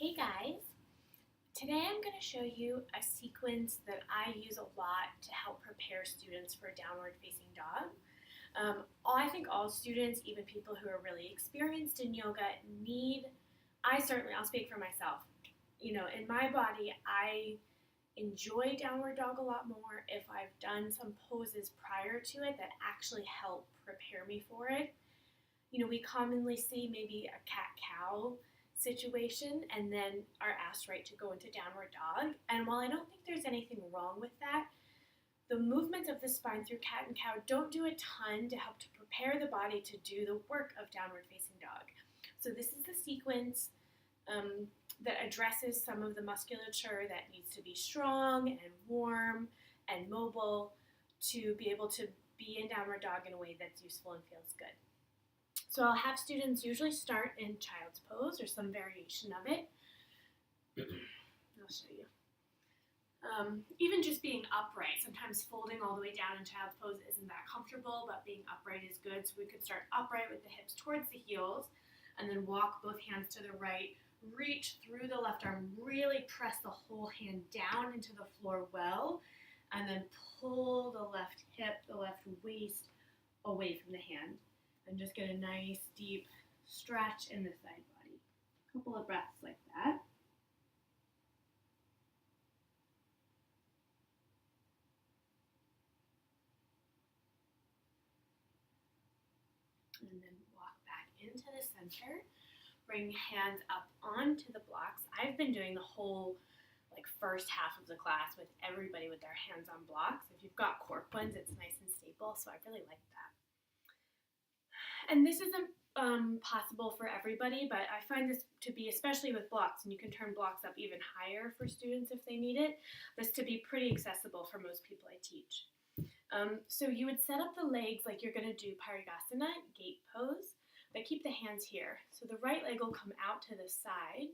Hey guys, today I'm going to show you a sequence that I use a lot to help prepare students for downward facing dog. I think all students, even people who are really experienced in yoga, I'll speak for myself. In my body, I enjoy downward dog a lot more if I've done some poses prior to it that actually help prepare me for it. We commonly see maybe a cat-cow situation and then are asked to go into downward dog. And while I don't think there's anything wrong with that, the movements of the spine through cat and cow don't do a ton to help to prepare the body to do the work of downward facing dog. So this is the sequence that addresses some of the musculature that needs to be strong and warm and mobile to be able to be in downward dog in a way that's useful and feels good. So I'll have students usually start in child's pose or some variation of it. I'll show you. Even just being upright, sometimes folding all the way down in child's pose isn't that comfortable, but being upright is good. So we could start upright with the hips towards the heels and then walk both hands to the right, reach through the left arm, really press the whole hand down into the floor well, and then pull the left hip, the left waist away from the hand. And just get a nice deep stretch in the side body. A couple of breaths like that. And then walk back into the center. Bring hands up onto the blocks. I've been doing the whole first half of the class with everybody with their hands on blocks. If you've got cork ones, it's nice and stable, so I really like that. And this isn't possible for everybody, but I find this to be, especially with blocks, and you can turn blocks up even higher for students if they need it, this to be pretty accessible for most people I teach. So you would set up the legs like you're going to do Parigasana, gate pose, but keep the hands here. So the right leg will come out to the side,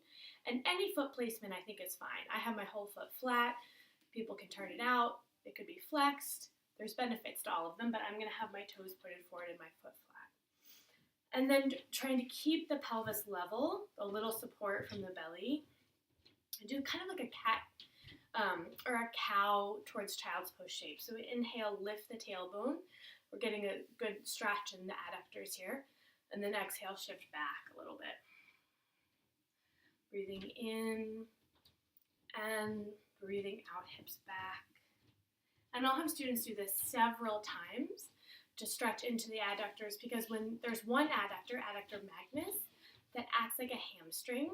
and any foot placement I think is fine. I have my whole foot flat. People can turn it out. It could be flexed. There's benefits to all of them, but I'm going to have my toes pointed forward and my foot flat. And then trying to keep the pelvis level, a little support from the belly. And do kind of like a cat or a cow towards child's pose shape. So we inhale, lift the tailbone. We're getting a good stretch in the adductors here. And then exhale, shift back a little bit. Breathing in and breathing out, hips back. And I'll have students do this several times to stretch into the adductors, because when there's one adductor, adductor magnus, that acts like a hamstring,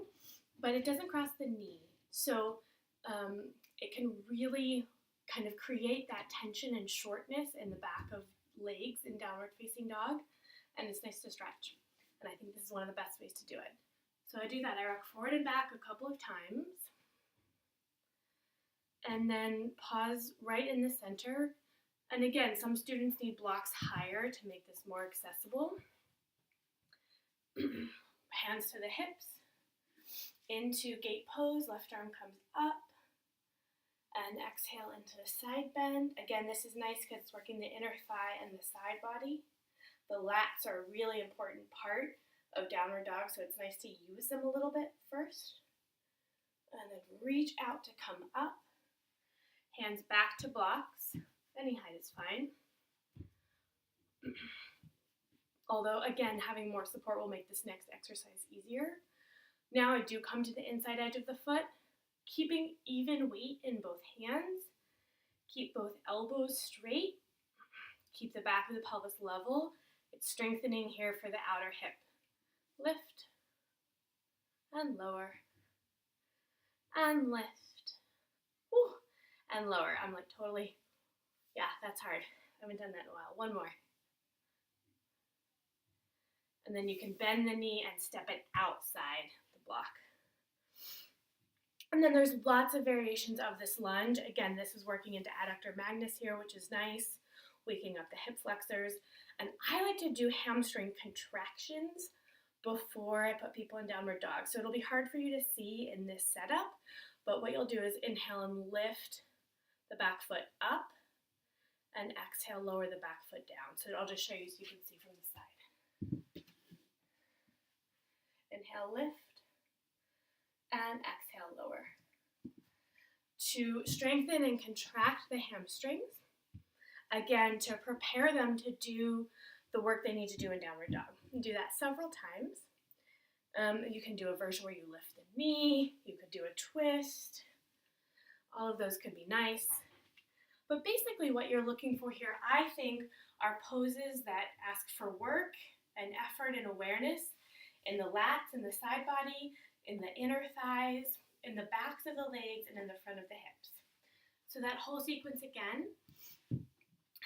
but it doesn't cross the knee. So it can really kind of create that tension and shortness in the back of legs in downward facing dog, and it's nice to stretch. And I think this is one of the best ways to do it. So I do that. I rock forward and back a couple of times, and then pause right in the center. And again, some students need blocks higher to make this more accessible. Hands to the hips, into gate pose, left arm comes up, and exhale into the side bend. Again, this is nice because it's working the inner thigh and the side body. The lats are a really important part of downward dog, so it's nice to use them a little bit first. And then reach out to come up. Hands back to blocks. Any height is fine. Although, again, having more support will make this next exercise easier. Now I do come to the inside edge of the foot, keeping even weight in both hands. Keep both elbows straight. Keep the back of the pelvis level. It's strengthening here for the outer hip. Lift and lower and lift. Whew. And lower. I'm totally... Yeah, that's hard. I haven't done that in a while. One more. And then you can bend the knee and step it outside the block. And then there's lots of variations of this lunge. Again, this is working into adductor magnus here, which is nice, waking up the hip flexors. And I like to do hamstring contractions before I put people in downward dog. So it'll be hard for you to see in this setup, but what you'll do is inhale and lift the back foot up, and exhale, lower the back foot down. So I'll just show you so you can see from the side. Inhale, lift, and exhale, lower. To strengthen and contract the hamstrings, again, to prepare them to do the work they need to do in downward dog. You do that several times. You can do a version where you lift the knee, you could do a twist. All of those could be nice. But basically what you're looking for here, I think, are poses that ask for work and effort and awareness in the lats, in the side body, in the inner thighs, in the backs of the legs, and in the front of the hips. So that whole sequence again,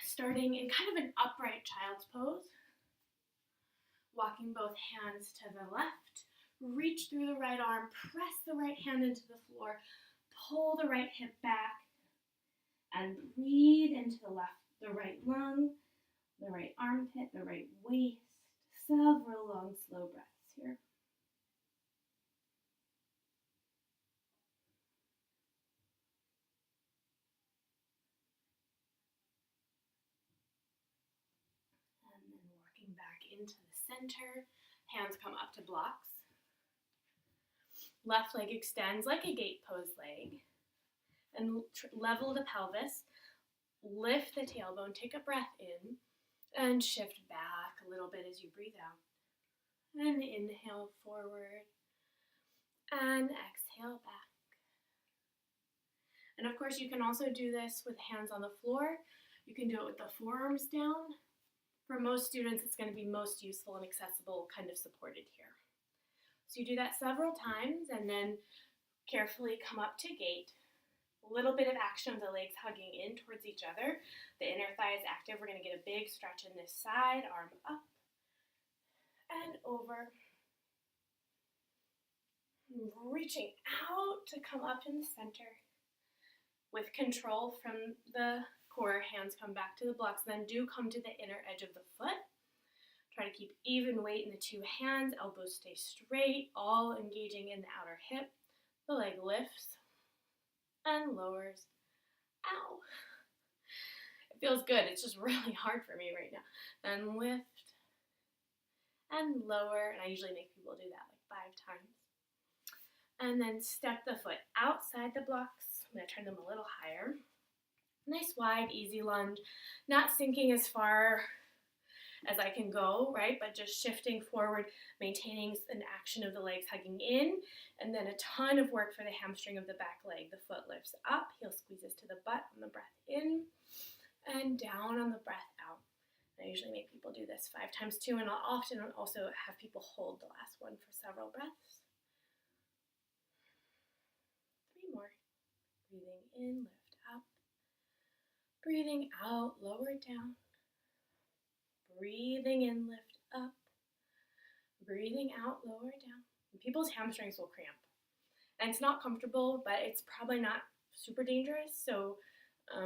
starting in kind of an upright child's pose, walking both hands to the left, reach through the right arm, press the right hand into the floor, pull the right hip back, and breathe into the right lung, the right armpit, the right waist. Several long, slow breaths here. And then working back into the center. Hands come up to blocks. Left leg extends like a gate pose leg. And level the pelvis. Lift the tailbone. Take a breath in. And shift back a little bit as you breathe out. And inhale forward. And exhale back. And of course, you can also do this with hands on the floor. You can do it with the forearms down. For most students, it's going to be most useful and accessible, kind of supported here. So you do that several times and then carefully come up to gate. A little bit of action of the legs hugging in towards each other. The inner thigh is active. We're going to get a big stretch in this side, arm up and over. Reaching out to come up in the center. With control from the core, hands come back to the blocks, then do come to the inner edge of the foot. Try to keep even weight in the two hands, elbows stay straight, all engaging in the outer hip. The leg lifts and lowers. Ow! It feels good, it's just really hard for me right now. And lift and lower, and I usually make people do that like 5 times. And then step the foot outside the blocks. I'm going to turn them a little higher. Nice wide, easy lunge. Not sinking as far as I can go, right? But just shifting forward, maintaining an action of the legs hugging in, and then a ton of work for the hamstring of the back leg. The foot lifts up, heel squeezes to the butt on the breath in, and down on the breath out. I usually make people do this 5 times too, and I'll often also have people hold the last one for several breaths. 3 more. Breathing in, lift up. Breathing out, lower down. Breathing in, lift up. Breathing out, lower down. And people's hamstrings will cramp. And it's not comfortable, but it's probably not super dangerous, so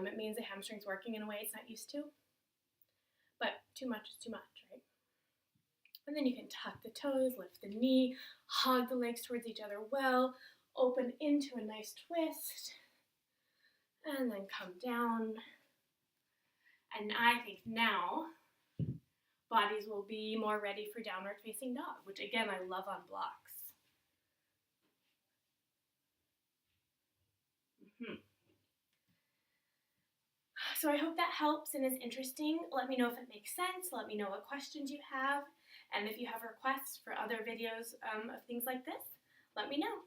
it means the hamstring's working in a way it's not used to. But too much is too much, right? And then you can tuck the toes, lift the knee, hug the legs towards each other well, open into a nice twist, and then come down. And I think now bodies will be more ready for downward facing dog, which again I love on blocks. So I hope that helps and is interesting. Let me know if it makes sense. Let me know what questions you have. And if you have requests for other videos of things like this, let me know.